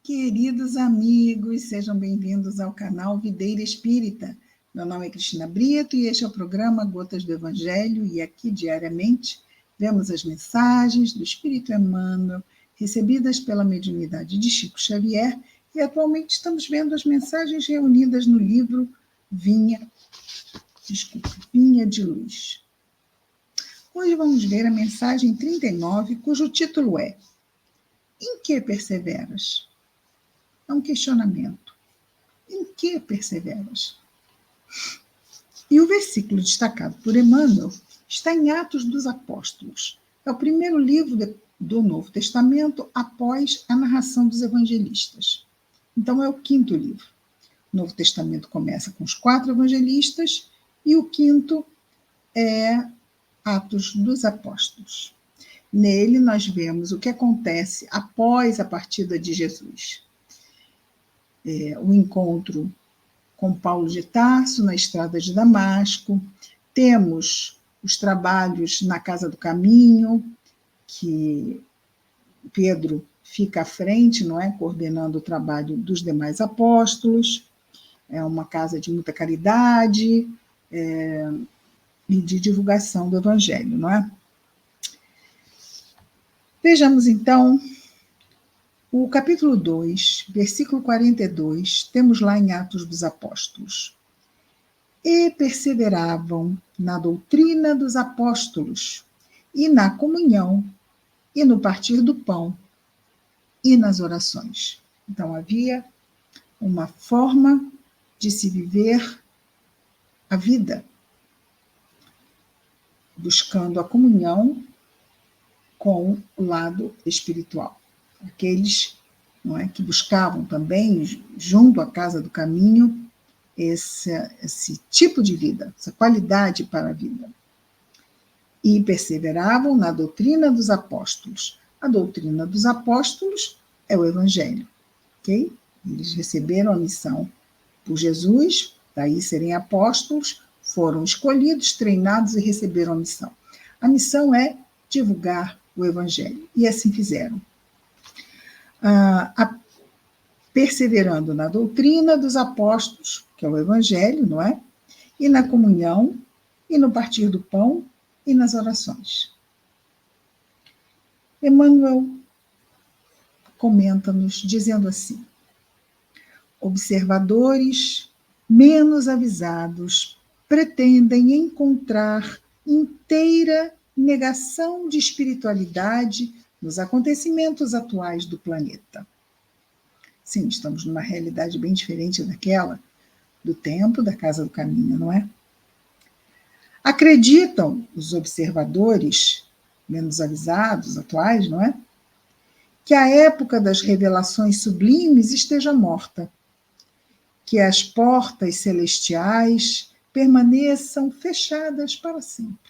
Queridos amigos, sejam bem-vindos ao canal Videira Espírita. Meu nome é Cristina Brito e este é o programa Gotas do Evangelho, e aqui diariamente vemos as mensagens do Espírito Emmanuel recebidas pela mediunidade de Chico Xavier, e atualmente estamos vendo as mensagens reunidas no livro Vinha de Luz. Hoje vamos ver a mensagem 39, cujo título é Em que perseveras? É um questionamento. Em que perseveras? E o versículo destacado por Emmanuel está em Atos dos Apóstolos. É o primeiro livro do Novo Testamento após a narração dos evangelistas. Então, é o quinto livro. O Novo Testamento começa com os 4 evangelistas e o quinto é Atos dos Apóstolos. Nele, nós vemos o que acontece após a partida de Jesus. O encontro com Paulo de Tarso na estrada de Damasco, temos os trabalhos na Casa do Caminho, que Pedro fica à frente, não é? Coordenando o trabalho dos demais apóstolos. É uma casa de muita caridade e de divulgação do Evangelho, não é? Vejamos, então, o capítulo 2, versículo 42, temos lá em Atos dos Apóstolos. E perseveravam na doutrina dos apóstolos, e na comunhão, e no partir do pão, e nas orações. Então, havia uma forma de se viver a vida, buscando a comunhão com o lado espiritual. Aqueles, não é, que buscavam também, junto à Casa do Caminho, esse tipo de vida, essa qualidade para a vida. E perseveravam na doutrina dos apóstolos. A doutrina dos apóstolos é o Evangelho, ok? Eles receberam a missão por Jesus, daí serem apóstolos, foram escolhidos, treinados e receberam a missão. A missão é divulgar o Evangelho, e assim fizeram. Perseverando na doutrina dos apóstolos, que é o Evangelho, não é? E na comunhão, e no partir do pão, e nas orações. Emmanuel comenta-nos dizendo assim: observadores menos avisados pretendem encontrar inteira negação de espiritualidade nos acontecimentos atuais do planeta. Sim, estamos numa realidade bem diferente daquela do tempo da Casa do Caminho, não é? Acreditam os observadores menos avisados, atuais, não é? Que a época das revelações sublimes esteja morta, que as portas celestiais permaneçam fechadas para sempre.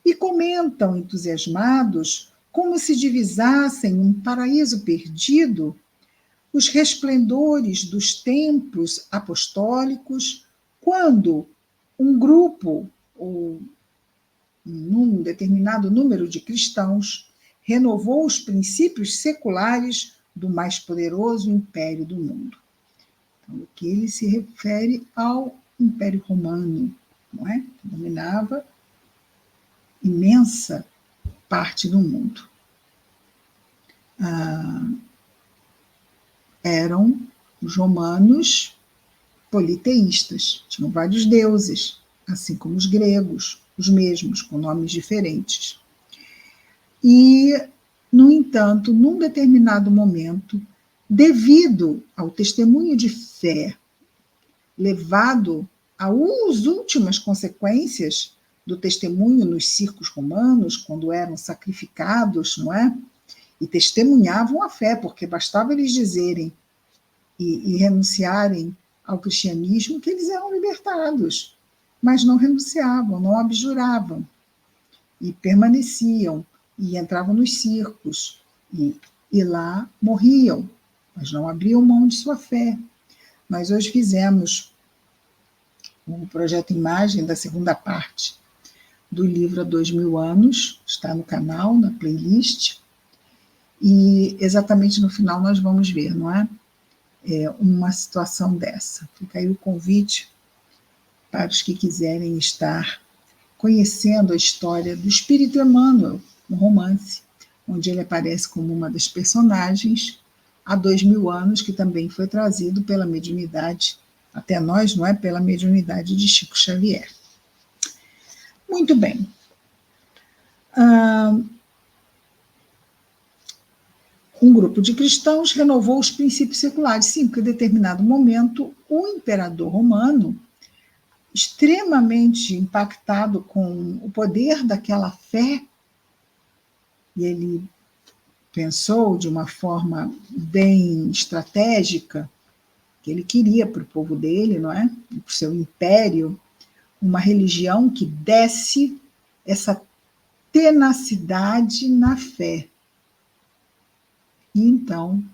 E comentam entusiasmados como se divisassem um paraíso perdido os resplendores dos templos apostólicos, quando um grupo ou um determinado número de cristãos renovou os princípios seculares do mais poderoso império do mundo. Então, o que ele se refere ao Império Romano, não é? Que dominava imensa parte do mundo. Eram os romanos politeístas, tinham vários deuses, assim como os gregos, os mesmos, com nomes diferentes. E, no entanto, num determinado momento, devido ao testemunho de fé levado às últimas consequências do testemunho nos circos romanos, quando eram sacrificados, não é? E testemunhavam a fé, porque bastava eles dizerem e renunciarem ao cristianismo que eles eram libertados, mas não renunciavam, não abjuravam, e permaneciam, e entravam nos circos, e lá morriam, mas não abriam mão de sua fé. Nós hoje fizemos o projeto Imagem da segunda parte do livro Há 2000 anos, está no canal, na playlist, E exatamente no final nós vamos ver, não é? Uma situação dessa. Fica aí o convite para os que quiserem estar conhecendo a história do Espírito Emmanuel, um romance, onde ele aparece como uma das personagens há 2000 anos, que também foi trazido pela mediunidade, até nós, não é? Pela mediunidade de Chico Xavier. Muito bem. Um grupo de cristãos renovou os princípios seculares. Sim, porque em determinado momento o imperador romano, extremamente impactado com o poder daquela fé, e ele pensou de uma forma bem estratégica que ele queria para o povo dele, não é? Para o seu império, uma religião que desse essa tenacidade na fé. E então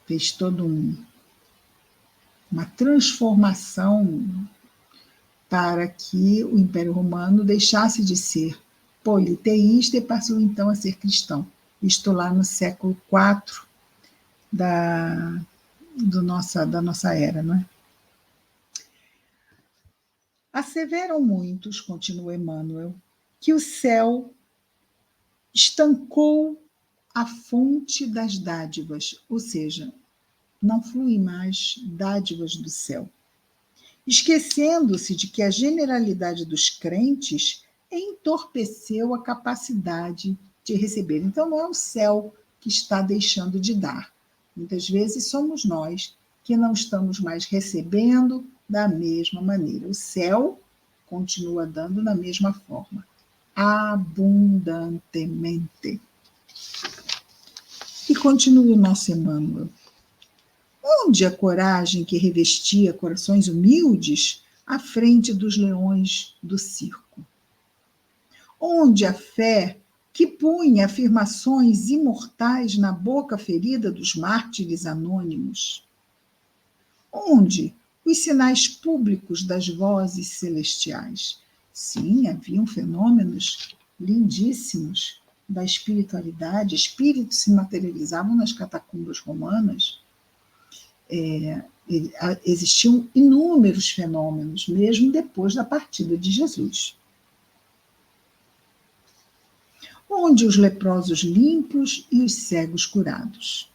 fez toda uma transformação para que o Império Romano deixasse de ser politeísta e passou então a ser cristão. Isto lá no século IV da nossa era, não é? Asseveram muitos, continua Emmanuel, que o céu estancou a fonte das dádivas, ou seja, não flui mais dádivas do céu, esquecendo-se de que a generalidade dos crentes entorpeceu a capacidade de receber. Então, não é o céu que está deixando de dar. Muitas vezes somos nós que não estamos mais recebendo da mesma maneira. O céu continua dando da mesma forma, abundantemente. E continua o nosso Emmanuel. Onde a coragem que revestia corações humildes à frente dos leões do circo? Onde a fé que punha afirmações imortais na boca ferida dos mártires anônimos? Onde os sinais públicos das vozes celestiais? Sim, haviam fenômenos lindíssimos da espiritualidade, espíritos se materializavam nas catacumbas romanas. Existiam inúmeros fenômenos, mesmo depois da partida de Jesus. Onde os leprosos limpos e os cegos curados?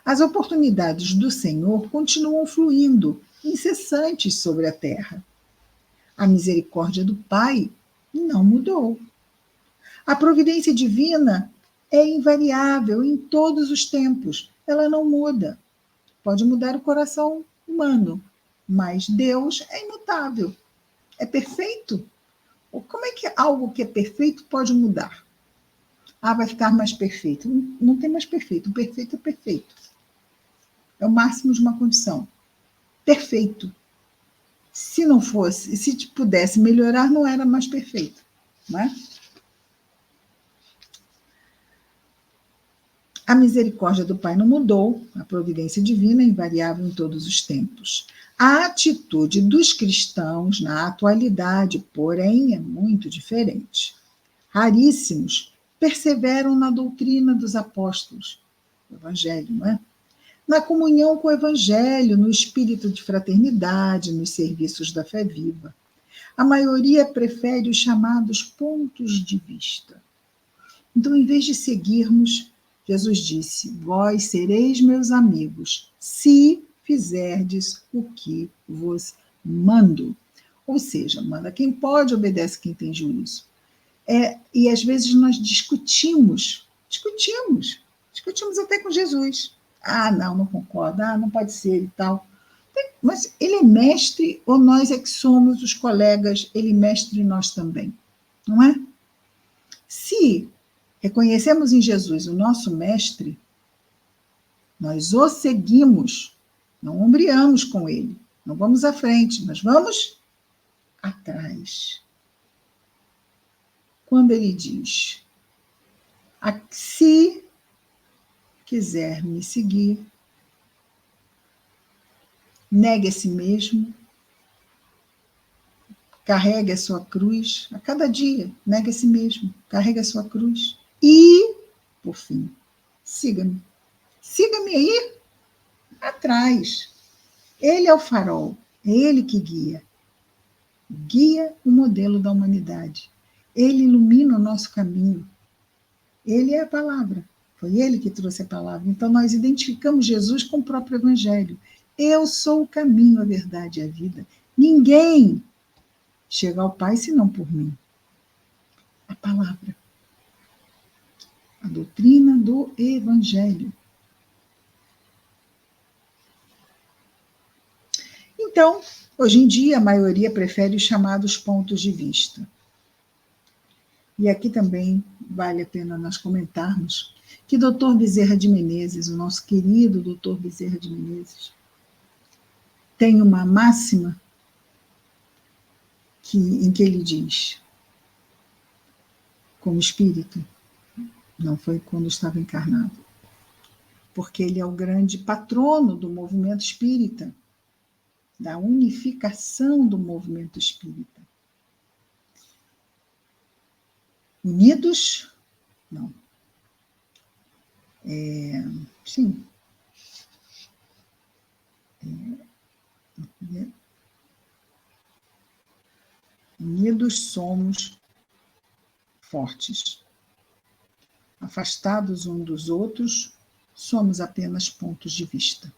As oportunidades do Senhor continuam fluindo, incessantes sobre a terra. A misericórdia do Pai não mudou. A providência divina é invariável em todos os tempos, ela não muda. Pode mudar o coração humano, mas Deus é imutável, é perfeito. Como é que algo que é perfeito pode mudar? Vai ficar mais perfeito. Não tem mais perfeito, o perfeito é perfeito. É o máximo de uma condição. Perfeito. Se não fosse, se pudesse melhorar, não era mais perfeito, não é? A misericórdia do Pai não mudou, a providência divina é invariável em todos os tempos. A atitude dos cristãos na atualidade, porém, é muito diferente. Raríssimos perseveram na doutrina dos apóstolos, o Evangelho, não é? Na comunhão com o Evangelho, no espírito de fraternidade, nos serviços da fé viva. A maioria prefere os chamados pontos de vista. Então, em vez de seguirmos, Jesus disse: vós sereis meus amigos, se fizerdes o que vos mando. Ou seja, manda quem pode, obedece quem tem juízo. E às vezes nós discutimos até com Jesus. Não concordo, não pode ser e tal. Mas ele é mestre ou nós é que somos os colegas, ele mestre e nós também? Não é? Se reconhecemos em Jesus o nosso mestre, nós o seguimos, não ombreamos com ele, não vamos à frente, nós vamos atrás. Quando ele diz: se quiser me seguir, negue a si mesmo, carregue a sua cruz, a cada dia, negue a si mesmo, carregue a sua cruz e por fim. Siga-me. Siga-me aí atrás. Ele é o farol, é ele que guia. Guia o modelo da humanidade. Ele ilumina o nosso caminho. Ele é a palavra. Foi ele que trouxe a palavra. Então, nós identificamos Jesus com o próprio Evangelho. Eu sou o caminho, a verdade e a vida. Ninguém chega ao Pai senão por mim. A palavra. A doutrina do Evangelho. Então, hoje em dia, a maioria prefere os chamados pontos de vista. E aqui também vale a pena nós comentarmos que Dr. Bezerra de Menezes, o nosso querido Dr. Bezerra de Menezes, tem uma máxima em que ele diz, como espírito, não foi quando estava encarnado, porque ele é o grande patrono do movimento espírita, da unificação do movimento espírita. Unidos? Não. Sim. Unidos somos fortes. Afastados uns dos outros, somos apenas pontos de vista.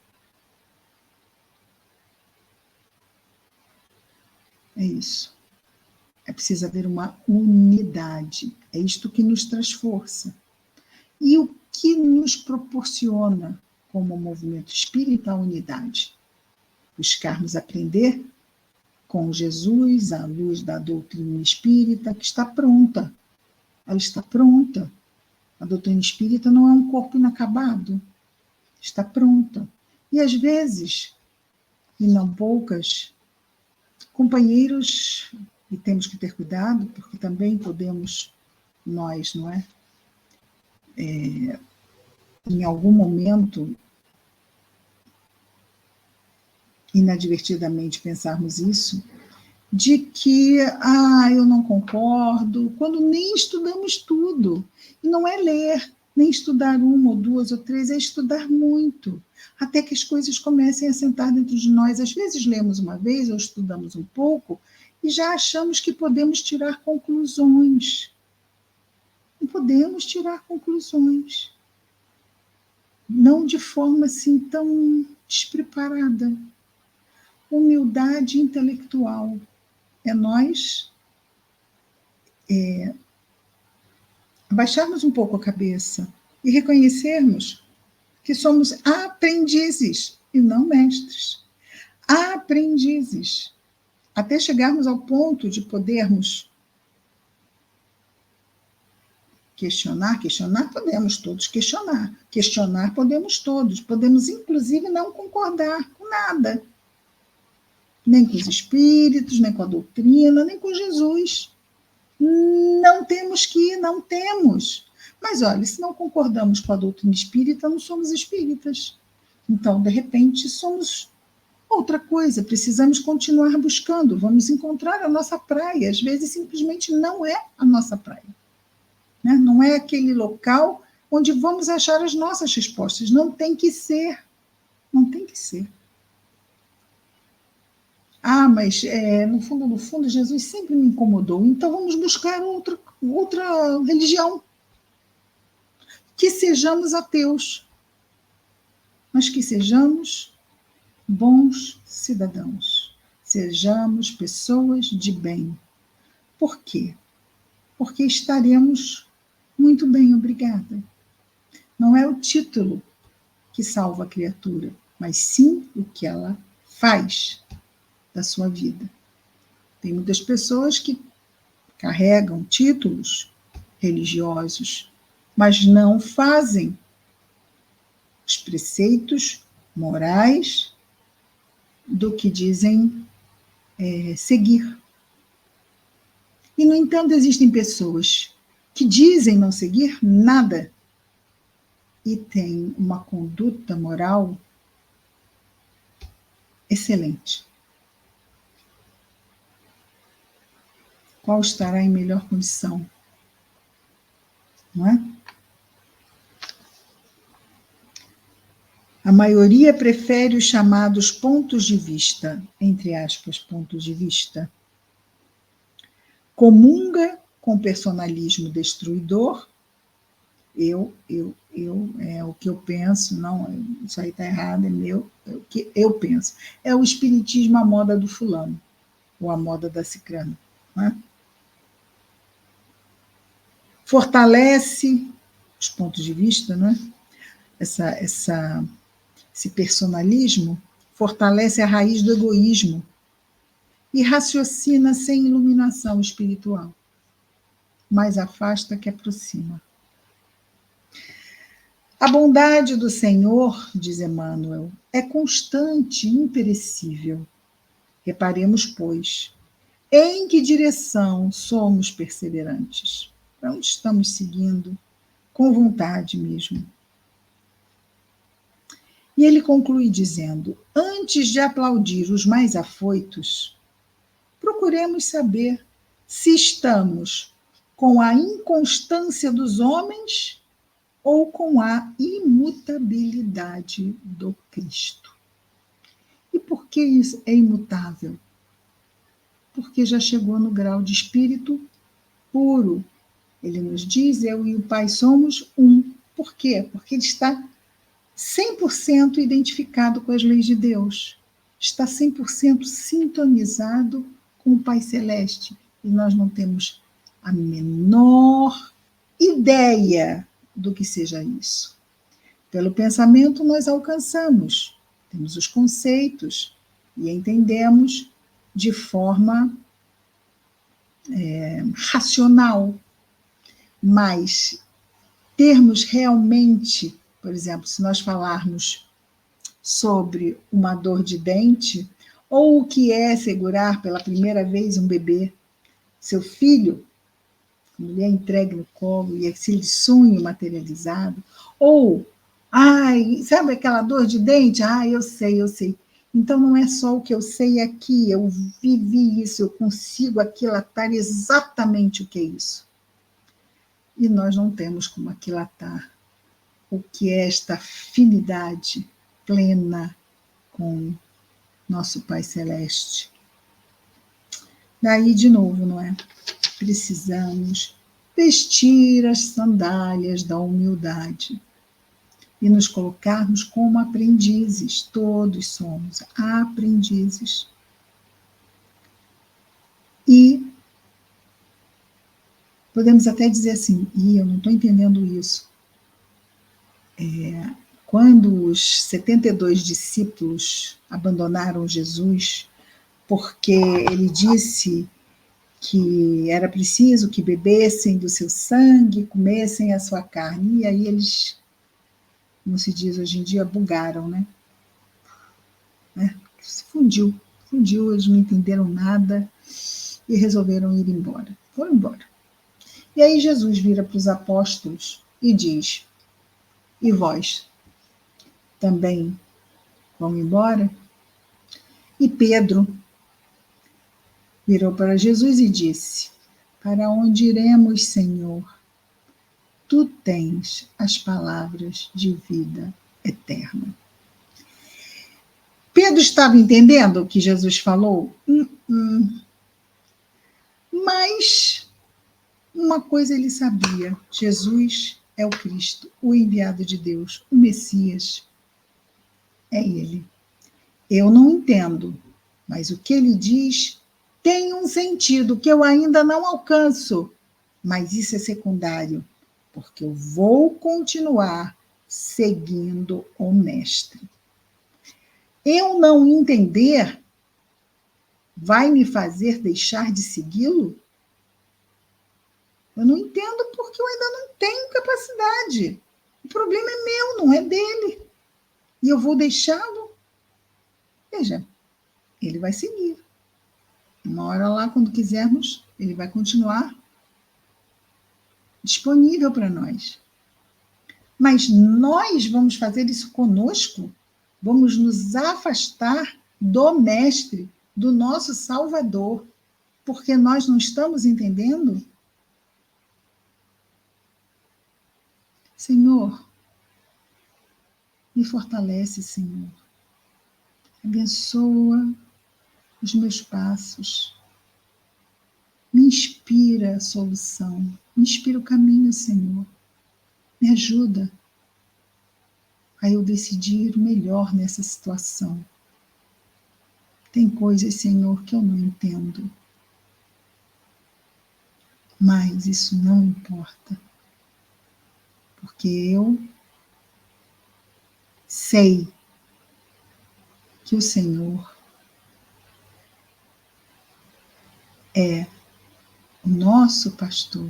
É isso. É preciso haver uma unidade. É isto que nos traz força. E o que nos proporciona, como movimento espírita, a unidade? Buscarmos aprender com Jesus, à luz da doutrina espírita, que está pronta. Ela está pronta. A doutrina espírita não é um corpo inacabado. Está pronta. E às vezes, e não poucas, companheiros, e temos que ter cuidado, porque também podemos, nós, não é? Em algum momento, inadvertidamente pensarmos isso, de que, eu não concordo, quando nem estudamos tudo. E não é ler, nem estudar uma ou duas ou três, é estudar muito, até que as coisas comecem a sentar dentro de nós. Às vezes lemos uma vez ou estudamos um pouco e já achamos que podemos tirar conclusões. Não podemos tirar conclusões. Não de forma assim tão despreparada. Humildade intelectual. É nós abaixarmos um pouco a cabeça e reconhecermos que somos aprendizes e não mestres. Aprendizes. Até chegarmos ao ponto de podermos questionar podemos todos questionar podemos todos, podemos inclusive não concordar com nada, nem com os espíritos, nem com a doutrina, nem com Jesus. Não temos. Mas olha, se não concordamos com a doutrina espírita, não somos espíritas. Então, de repente, somos outra coisa, precisamos continuar buscando, vamos encontrar a nossa praia. Às vezes, simplesmente não é a nossa praia. Né? Não é aquele local onde vamos achar as nossas respostas. Não tem que ser. Não tem que ser. Mas no fundo, Jesus sempre me incomodou. Então vamos buscar outra religião. Que sejamos ateus, mas que sejamos bons cidadãos. Sejamos pessoas de bem. Por quê? Porque estaremos muito bem, obrigada. Não é o título que salva a criatura, mas sim o que ela faz da sua vida. Tem muitas pessoas que carregam títulos religiosos, mas não fazem os preceitos morais do que dizem seguir. E, no entanto, existem pessoas que dizem não seguir nada e têm uma conduta moral excelente. Qual estará em melhor condição? Não é? A maioria prefere os chamados pontos de vista, entre aspas, pontos de vista. Comunga com personalismo destruidor. Eu, é o que eu penso, não, isso aí está errado, é meu, é o que eu penso. É o espiritismo à moda do fulano, ou à moda da cicrana. Né? Fortalece os pontos de vista, né? Esse personalismo fortalece a raiz do egoísmo e raciocina sem iluminação espiritual, mais afasta que aproxima. A bondade do Senhor, diz Emmanuel, é constante e imperecível. Reparemos, pois, em que direção somos perseverantes? Para onde estamos seguindo? Com vontade mesmo. E ele conclui dizendo: antes de aplaudir os mais afoitos, procuremos saber se estamos com a inconstância dos homens ou com a imutabilidade do Cristo. E por que isso é imutável? Porque já chegou no grau de espírito puro. Ele nos diz: eu e o Pai somos um. Por quê? Porque ele está 100% identificado com as leis de Deus. Está 100% sintonizado com o Pai Celeste. E nós não temos a menor ideia do que seja isso. Pelo pensamento, nós alcançamos, temos os conceitos e entendemos de forma racional. Mas termos realmente, por exemplo, se nós falarmos sobre uma dor de dente, ou o que é segurar pela primeira vez um bebê, seu filho, a mulher entregue no colo e aquele sonho materializado, ou, ai, sabe aquela dor de dente? Ah, eu sei. Então não é só o que eu sei aqui, eu vivi isso, eu consigo aquilatar exatamente o que é isso. E nós não temos como aquilatar o que é esta afinidade plena com nosso Pai Celeste. Daí, de novo, não é? Precisamos vestir as sandálias da humildade e nos colocarmos como aprendizes. Todos somos aprendizes. E podemos até dizer assim: eu não estou entendendo isso. Quando os 72 discípulos abandonaram Jesus, porque ele disse que era preciso que bebessem do seu sangue, comessem a sua carne. E aí eles, como se diz hoje em dia, bugaram, né? Se fundiu, eles não entenderam nada e resolveram ir embora. Foram embora. E aí Jesus vira para os apóstolos e diz: e vós também vão embora? E Pedro virou para Jesus e disse: para onde iremos, Senhor? Tu tens as palavras de vida eterna. Pedro estava entendendo o que Jesus falou? Mas uma coisa ele sabia: Jesus é o Cristo, o enviado de Deus, o Messias. É ele. Eu não entendo, mas o que ele diz tem um sentido que eu ainda não alcanço. Mas isso é secundário, porque eu vou continuar seguindo o Mestre. Eu não entender vai me fazer deixar de segui-lo? Eu não entendo porque eu ainda não tenho capacidade. O problema é meu, não é dele. E eu vou deixá-lo? Veja, ele vai seguir. Uma hora lá, quando quisermos, ele vai continuar disponível para nós. Mas nós vamos fazer isso conosco? Vamos nos afastar do Mestre, do nosso Salvador, porque nós não estamos entendendo? Senhor, me Me fortalece, Senhor. Abençoa os meus passos. Me inspira a solução. Me inspira o caminho, Senhor. Me ajuda a eu decidir o melhor nessa situação. Tem coisas, Senhor, que eu não entendo. Mas isso não importa. Porque eu sei que o Senhor é o nosso pastor.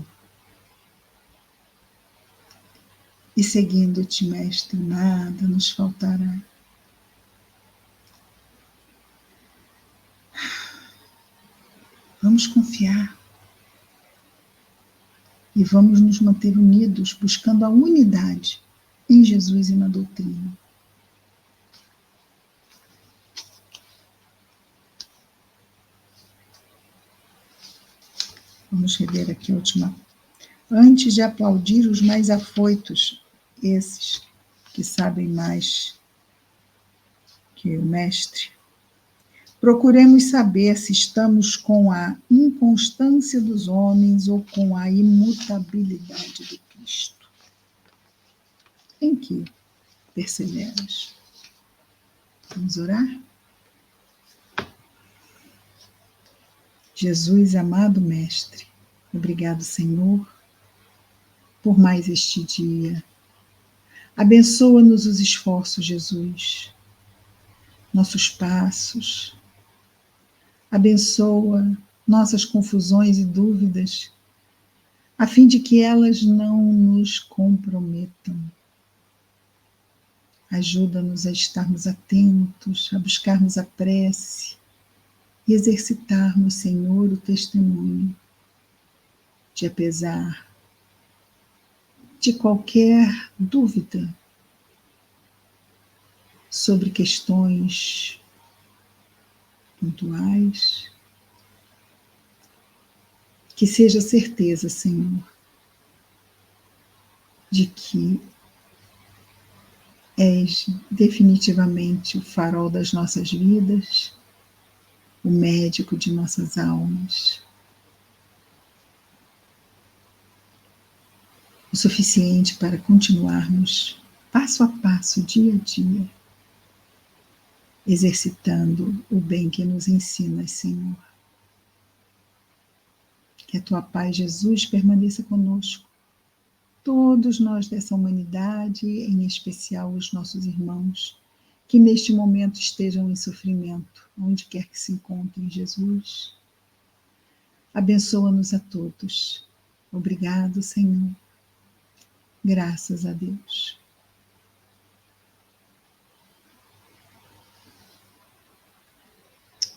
E seguindo-te, Mestre, nada nos faltará. Vamos confiar. E vamos nos manter unidos, buscando a unidade em Jesus e na doutrina. Vamos rever aqui a última. Antes de aplaudir os mais afoitos, esses que sabem mais que o Mestre, procuremos saber se estamos com a inconstância dos homens ou com a imutabilidade do Cristo. Em que perseveras? Vamos orar? Jesus, amado Mestre, obrigado, Senhor, por mais este dia. Abençoa-nos os esforços, Jesus, nossos passos. Abençoa nossas confusões e dúvidas, a fim de que elas não nos comprometam. Ajuda-nos a estarmos atentos, a buscarmos a prece e exercitarmos, Senhor, o testemunho, de apesar de qualquer dúvida sobre questões pontuais, que seja certeza, Senhor, de que és definitivamente o farol das nossas vidas, o médico de nossas almas, o suficiente para continuarmos passo a passo, dia a dia, exercitando o bem que nos ensinas, Senhor. Que a tua paz, Jesus, permaneça conosco. Todos nós dessa humanidade, em especial os nossos irmãos, que neste momento estejam em sofrimento, onde quer que se encontrem, Jesus. Abençoa-nos a todos. Obrigado, Senhor. Graças a Deus.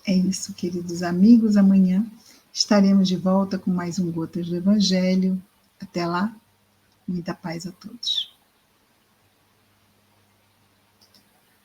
É isso, queridos amigos. Amanhã estaremos de volta com mais um Gotas do Evangelho. Até lá, muita paz a todos.